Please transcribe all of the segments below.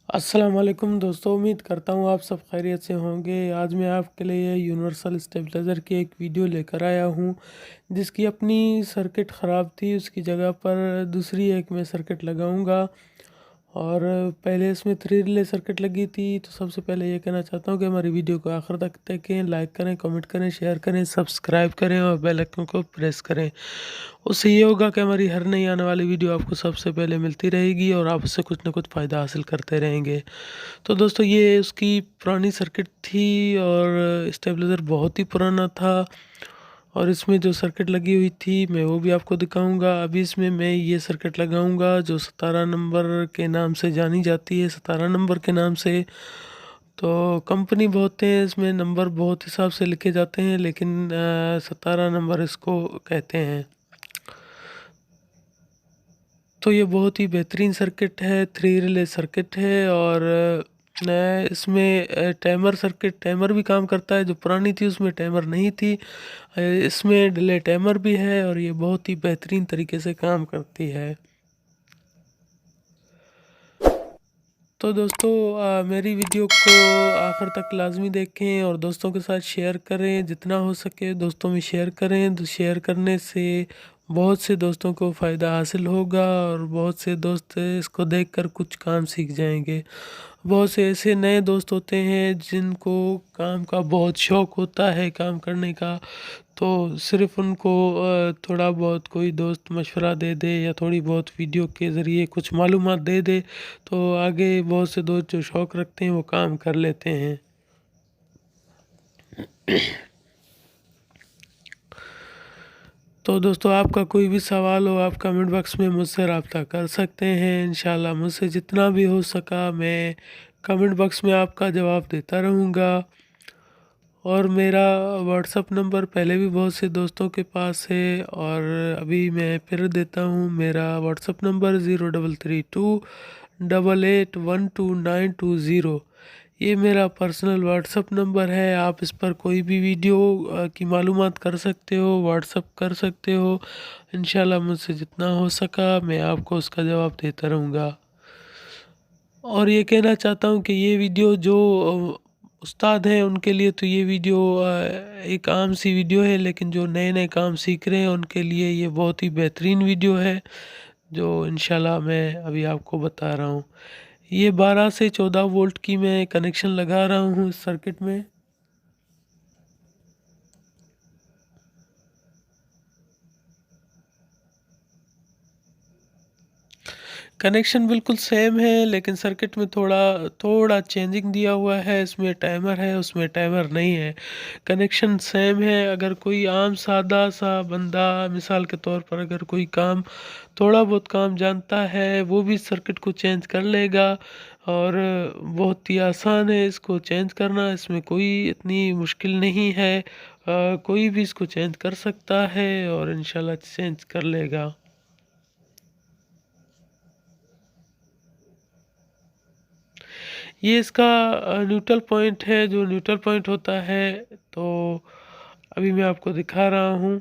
अस्सलाम वालेकुम दोस्तों, उम्मीद करता हूँ आप सब खैरियत से होंगे। आज मैं आपके लिए यूनिवर्सल स्टेबलाइज़र की एक वीडियो लेकर आया हूँ, जिसकी अपनी सर्किट ख़राब थी। उसकी जगह पर दूसरी एक मैं सर्किट लगाऊंगा। और पहले इसमें 3 रिले सर्किट लगी थी। तो सबसे पहले ये कहना चाहता हूँ कि हमारी वीडियो को आखिर तक देखें, लाइक करें, कमेंट करें, शेयर करें, सब्सक्राइब करें और बेल आइकन को प्रेस करें। उससे ये होगा कि हमारी हर नई आने वाली वीडियो आपको सबसे पहले मिलती रहेगी और आप उससे कुछ ना कुछ फ़ायदा हासिल करते रहेंगे। तो दोस्तों, ये उसकी पुरानी सर्किट थी और स्टेबलाइज़र बहुत ही पुराना था। और इसमें जो सर्किट लगी हुई थी मैं वो भी आपको दिखाऊंगा। अभी इसमें मैं ये सर्किट लगाऊंगा जो 17 नंबर के नाम से जानी जाती है, 17 नंबर के नाम से। तो कंपनी बहुत है, इसमें नंबर बहुत हिसाब से लिखे जाते हैं, लेकिन 17 नंबर इसको कहते हैं। तो ये बहुत ही बेहतरीन सर्किट है, 3 रिले सर्किट है। और इसमें टाइमर भी काम करता है। जो पुरानी थी उसमें टाइमर नहीं थी, इसमें डिले टाइमर भी है और ये बहुत ही बेहतरीन तरीके से काम करती है। तो दोस्तों, मेरी वीडियो को आखिर तक लाजमी देखें और दोस्तों के साथ शेयर करें। जितना हो सके दोस्तों में शेयर करें। तो शेयर करने से बहुत से दोस्तों को फ़ायदा हासिल होगा और बहुत से दोस्त इसको देखकर कुछ काम सीख जाएंगे। बहुत से ऐसे नए दोस्त होते हैं जिनको काम का बहुत शौक़ होता है, काम करने का। तो सिर्फ़ उनको थोड़ा बहुत कोई दोस्त मशवरा दे दे या थोड़ी बहुत वीडियो के ज़रिए कुछ मालूमात दे दे, तो आगे बहुत से दोस्त जो शौक़ रखते हैं वो काम कर लेते हैं। तो दोस्तों, आपका कोई भी सवाल हो आप कमेंट बॉक्स में मुझसे रब्ता कर सकते हैं। इंशाल्लाह मुझसे जितना भी हो सका मैं कमेंट बॉक्स में आपका जवाब देता रहूँगा। और मेरा व्हाट्सअप नंबर पहले भी बहुत से दोस्तों के पास है और अभी मैं फिर देता हूँ। मेरा व्हाट्सअप नंबर 0332881292। ये मेरा पर्सनल व्हाट्सअप नंबर है। आप इस पर कोई भी वीडियो की मालूमात कर सकते हो, व्हाट्सअप कर सकते हो। इंशाल्लाह मुझसे जितना हो सका मैं आपको उसका जवाब देता रहूँगा। और ये कहना चाहता हूँ कि ये वीडियो जो उस्ताद हैं उनके लिए तो ये वीडियो एक आम सी वीडियो है, लेकिन जो नए नए काम सीख रहे हैं उनके लिए ये बहुत ही बेहतरीन वीडियो है, जो इंशाल्लाह मैं अभी आपको बता रहा हूँ। ये 12 से 14 वोल्ट की मैं कनेक्शन लगा रहा हूँ इस सर्किट में। कनेक्शन बिल्कुल सेम है, लेकिन सर्किट में थोड़ा थोड़ा चेंजिंग दिया हुआ है। इसमें टाइमर है, उसमें टाइमर नहीं है। कनेक्शन सेम है। अगर कोई आम सादा सा बंदा मिसाल के तौर पर अगर कोई काम थोड़ा बहुत काम जानता है वो भी सर्किट को चेंज कर लेगा। और बहुत ही आसान है इसको चेंज करना, इसमें कोई इतनी मुश्किल नहीं है। कोई भी इसको चेंज कर सकता है और इंशाल्लाह चेंज कर लेगा। ये इसका न्यूट्रल पॉइंट है। जो न्यूट्रल पॉइंट होता है, तो अभी मैं आपको दिखा रहा हूँ।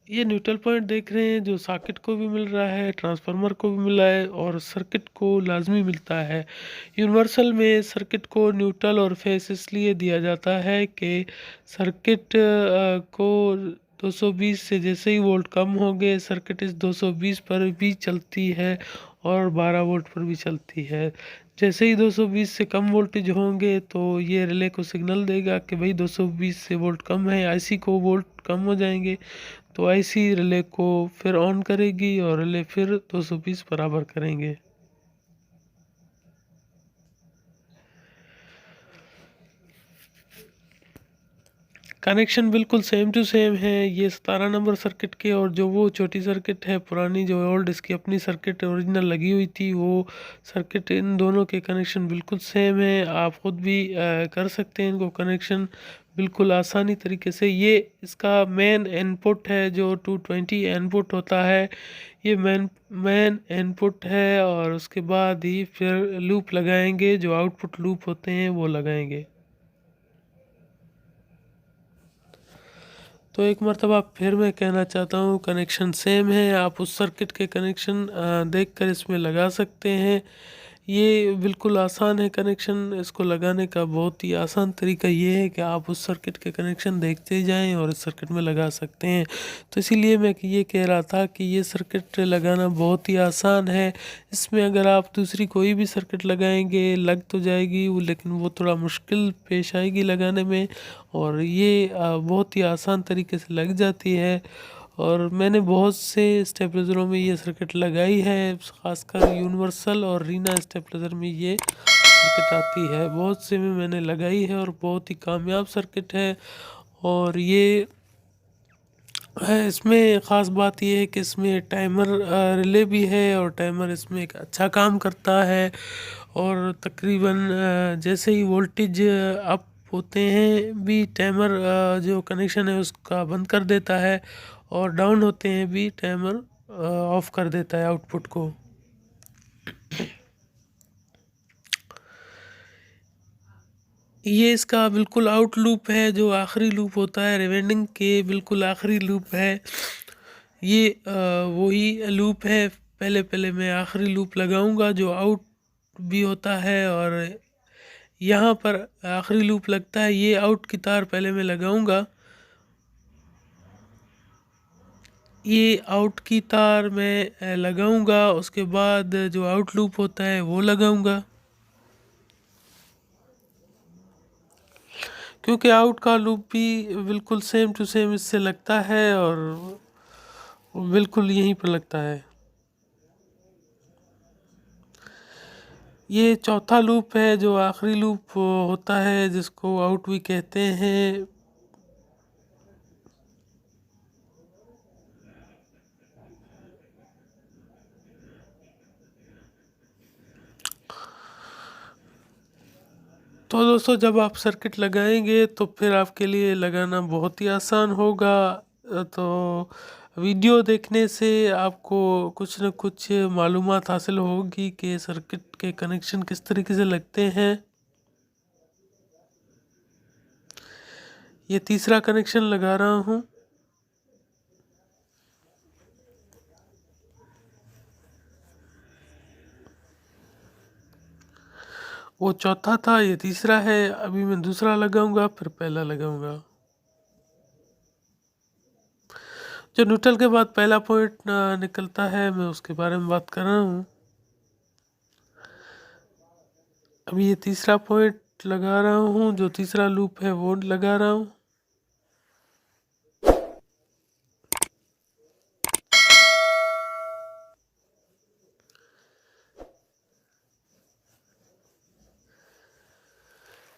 ये न्यूट्रल पॉइंट देख रहे हैं, जो सॉकेट को भी मिल रहा है, ट्रांसफार्मर को भी मिला है और सर्किट को लाजमी मिलता है। यूनिवर्सल में सर्किट को न्यूट्रल और फेस इसलिए दिया जाता है कि सर्किट को 220 से जैसे ही वोल्ट कम होंगे सर्किट इस 220 पर भी चलती है और 12 वोल्ट पर भी चलती है। जैसे ही 220 से कम वोल्टेज होंगे तो ये रिले को सिग्नल देगा कि भाई 220 से वोल्ट कम है, आईसी को वोल्ट कम हो जाएंगे। तो आईसी रिले को फिर ऑन करेगी और रिले फिर 220 बराबर करेंगे। कनेक्शन बिल्कुल सेम टू सेम है। ये 17 नंबर सर्किट के और जो वो छोटी सर्किट है पुरानी, जो ओल्ड इसकी अपनी सर्किट ओरिजिनल लगी हुई थी, वो सर्किट, इन दोनों के कनेक्शन बिल्कुल सेम है। आप ख़ुद भी कर सकते हैं इनको कनेक्शन बिल्कुल आसानी तरीके से। ये इसका मेन इनपुट है, जो 220 इनपुट होता है, ये मेन इनपुट है। और उसके बाद ही फिर लूप लगाएंगे, जो आउटपुट लूप होते हैं वो लगाएंगे। तो एक मरतबा फिर मैं कहना चाहता हूँ कनेक्शन सेम है, आप उस सर्किट के कनेक्शन देखकर इसमें लगा सकते हैं। ये बिल्कुल आसान है कनेक्शन, इसको लगाने का बहुत ही आसान तरीका ये है कि आप उस सर्किट के कनेक्शन देखते जाएं और इस सर्किट में लगा सकते हैं। तो इसीलिए मैं ये कह रहा था कि ये सर्किट लगाना बहुत ही आसान है। इसमें अगर आप दूसरी कोई भी सर्किट लगाएंगे लग तो जाएगी वो, लेकिन वो थोड़ा मुश्किल पेश आएगी लगाने में, और ये बहुत ही आसान तरीके से लग जाती है। और मैंने बहुत से स्टेबलाइज़रों में ये सर्किट लगाई है, ख़ासकर यूनिवर्सल और रीना स्टेबलाइज़र में ये सर्किट आती है, बहुत से में मैंने लगाई है और बहुत ही कामयाब सर्किट है। और ये है, इसमें ख़ास बात ये है कि इसमें टाइमर रिले भी है, और टाइमर इसमें एक अच्छा काम करता है। और तकरीबन जैसे ही वोल्टेज अप होते हैं भी टाइमर जो कनेक्शन है उसका बंद कर देता है, और डाउन होते हैं भी टाइमर ऑफ कर देता है आउटपुट को। ये इसका बिल्कुल आउट लूप है, जो आखिरी लूप होता है रिवाइंडिंग के बिल्कुल आखिरी लूप है। ये वही लूप है, पहले पहले मैं आखिरी लूप लगाऊंगा जो आउट भी होता है, और यहाँ पर आखिरी लूप लगता है। ये आउट की तार पहले मैं लगाऊंगा, ये आउट की तार मैं लगाऊंगा, उसके बाद जो आउट लूप होता है वो लगाऊंगा, क्योंकि आउट का लूप भी बिल्कुल सेम टू सेम इससे लगता है और बिल्कुल यहीं पर लगता है। ये चौथा लूप है जो आखिरी लूप होता है, जिसको आउट भी कहते हैं। तो दोस्तों, जब आप सर्किट लगाएंगे तो फिर आपके लिए लगाना बहुत ही आसान होगा। तो वीडियो देखने से आपको कुछ न कुछ मालूमात हासिल होगी कि सर्किट के कनेक्शन किस तरीके से लगते हैं। ये तीसरा कनेक्शन लगा रहा हूँ। वो चौथा था, ये तीसरा है। अभी मैं दूसरा लगाऊंगा, फिर पहला लगाऊंगा। जो न्यूट्रल के बाद पहला पॉइंट निकलता है, मैं उसके बारे में बात कर रहा हूँ। अभी ये तीसरा पॉइंट लगा रहा हूँ, जो तीसरा लूप है वो लगा रहा हूँ।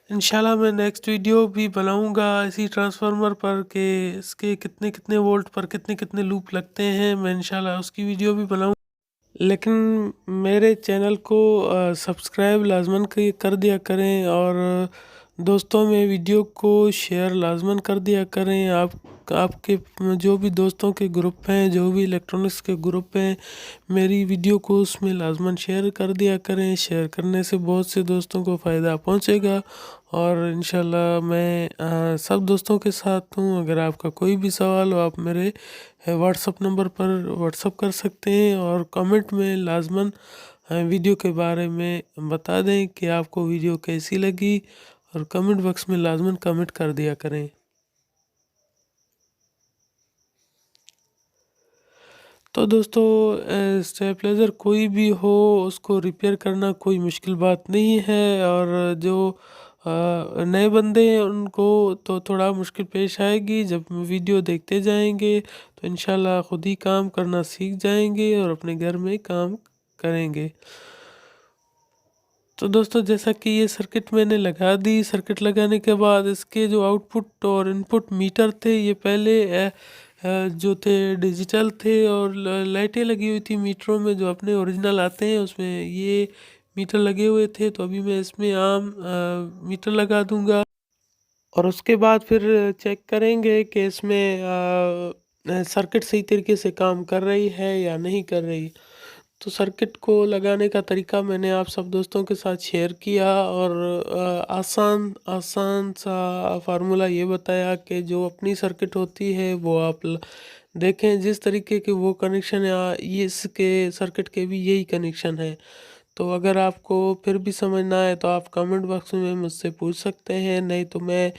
इंशाल्लाह मैं नेक्स्ट वीडियो भी बनाऊंगा इसी ट्रांसफार्मर पर कि इसके कितने कितने वोल्ट पर कितने कितने लूप लगते हैं। मैं इंशाल्लाह उसकी वीडियो भी बनाऊंगा। लेकिन मेरे चैनल को सब्सक्राइब लाजमन कर दिया करें, और दोस्तों में वीडियो को शेयर लाजमन कर दिया करें। आपके जो भी दोस्तों के ग्रुप हैं, जो भी इलेक्ट्रॉनिक्स के ग्रुप हैं, मेरी वीडियो को उसमें लाजमन शेयर कर दिया करें। शेयर करने से बहुत से दोस्तों को फ़ायदा पहुंचेगा, और इंशाल्लाह मैं सब दोस्तों के साथ हूँ। अगर आपका कोई भी सवाल हो, आप मेरे व्हाट्सअप नंबर पर व्हाट्सअप कर सकते हैं, और कमेंट में लाजमन वीडियो के बारे में बता दें कि आपको वीडियो कैसी लगी, और कमेंट बॉक्स में लाजमन कमेंट कर दिया करें। तो दोस्तों, स्टेबलाइज़र कोई भी हो उसको रिपेयर करना कोई मुश्किल बात नहीं है, और जो नए बंदे हैं उनको तो थोड़ा मुश्किल पेश आएगी। जब वीडियो देखते जाएंगे तो इंशाल्लाह खुद ही काम करना सीख जाएंगे और अपने घर में काम करेंगे। तो दोस्तों, जैसा कि ये सर्किट मैंने लगा दी, सर्किट लगाने के बाद इसके जो आउटपुट और इनपुट मीटर थे, ये पहले जो थे डिजिटल थे, और लाइटें लगी हुई थी मीटरों में जो अपने ओरिजिनल आते हैं, उसमें ये मीटर लगे हुए थे। तो अभी मैं इसमें आम मीटर लगा दूंगा, और उसके बाद फिर चेक करेंगे कि इसमें सर्किट सही तरीके से काम कर रही है या नहीं कर रही। तो सर्किट को लगाने का तरीका मैंने आप सब दोस्तों के साथ शेयर किया और आसान आसान सा फार्मूला ये बताया कि जो अपनी सर्किट होती है वो आप देखें, जिस तरीके के वो कनेक्शन है ये इसके सर्किट के भी यही कनेक्शन है। तो अगर आपको फिर भी समझ ना आए तो आप कमेंट बॉक्स में मुझसे पूछ सकते हैं, नहीं तो मैं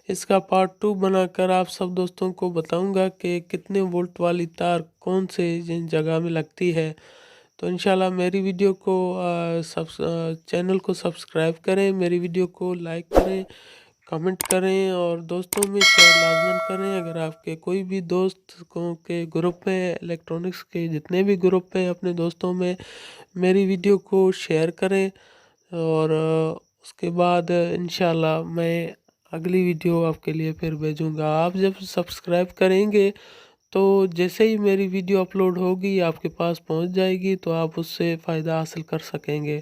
इसका पार्ट 2 बनाकर आप सब दोस्तों को बताऊंगा कि कितने वोल्ट वाली तार कौन से जगह में लगती है। तो इंशाल्लाह मेरी वीडियो को चैनल को सब्सक्राइब करें, मेरी वीडियो को लाइक करें, कमेंट करें और दोस्तों में शेयर लाजमन करें। अगर आपके कोई भी दोस्त को के ग्रुप में, इलेक्ट्रॉनिक्स के जितने भी ग्रुप हैं अपने दोस्तों में, मेरी वीडियो को शेयर करें। और उसके बाद इंशाल्लाह मैं अगली वीडियो आपके लिए फिर भेजूँगा। आप जब सब्सक्राइब करेंगे तो जैसे ही मेरी वीडियो अपलोड होगी आपके पास पहुंच जाएगी, तो आप उससे फ़ायदा हासिल कर सकेंगे।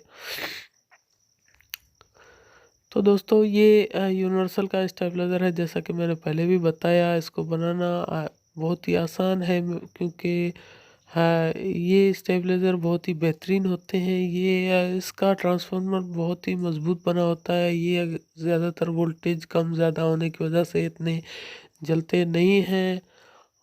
तो दोस्तों ये यूनिवर्सल का स्टेबलाइज़र है, जैसा कि मैंने पहले भी बताया। इसको बनाना बहुत ही आसान है क्योंकि हाँ, ये स्टेबलाइज़र बहुत ही बेहतरीन होते हैं। ये इसका ट्रांसफार्मर बहुत ही मज़बूत बना होता है। ये ज़्यादातर वोल्टेज कम ज़्यादा होने की वजह से इतने जलते नहीं हैं।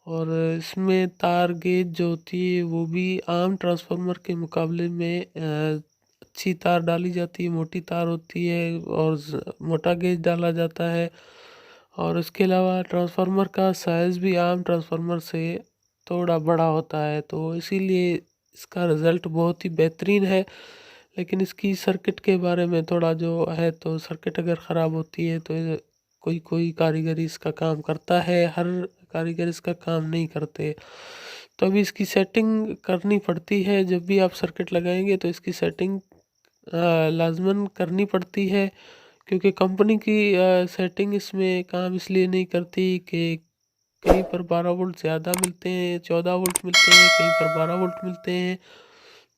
और इसमें तार गेज जो होती है वो भी आम ट्रांसफार्मर के मुकाबले में अच्छी तार डाली जाती है, मोटी तार होती है और मोटा गेज डाला जाता है। और इसके अलावा ट्रांसफार्मर का साइज़ भी आम ट्रांसफार्मर से थोड़ा बड़ा होता है, तो इसीलिए इसका रिज़ल्ट बहुत ही बेहतरीन है। लेकिन इसकी सर्किट के बारे में थोड़ा जो है, तो सर्किट अगर ख़राब होती है तो कोई कोई कारीगरी इसका काम करता है, हर कारीगर इसका काम नहीं करते। तो अभी इसकी सेटिंग करनी पड़ती है। जब भी आप सर्किट लगाएंगे तो इसकी सेटिंग लाजमन करनी पड़ती है, क्योंकि कंपनी की सेटिंग इसमें काम इसलिए नहीं करती कि कहीं पर 12 वोल्ट ज़्यादा मिलते हैं, 14 वोल्ट मिलते हैं, कहीं पर 12 वोल्ट मिलते हैं,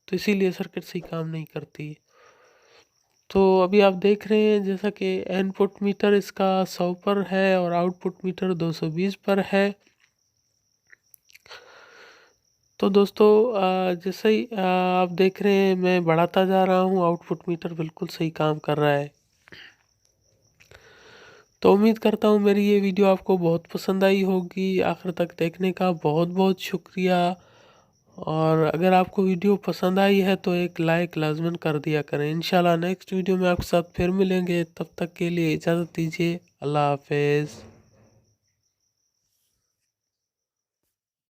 तो इसीलिए सर्किट सही काम नहीं करती। तो अभी आप देख रहे हैं जैसा कि इनपुट मीटर इसका 100 पर है और आउटपुट मीटर 220 पर है। तो दोस्तों जैसे ही आप देख रहे हैं मैं बढ़ाता जा रहा हूँ, आउटपुट मीटर बिल्कुल सही काम कर रहा है। तो उम्मीद करता हूँ मेरी ये वीडियो आपको बहुत पसंद आई होगी। आखिर तक देखने का बहुत बहुत शुक्रिया। और अगर आपको वीडियो पसंद आई है तो एक लाइक लाजमन कर दिया करें। इंशाल्लाह नेक्स्ट वीडियो में आपके साथ फिर मिलेंगे, तब तक के लिए इजाज़त दीजिए। अल्लाह हाफिज़।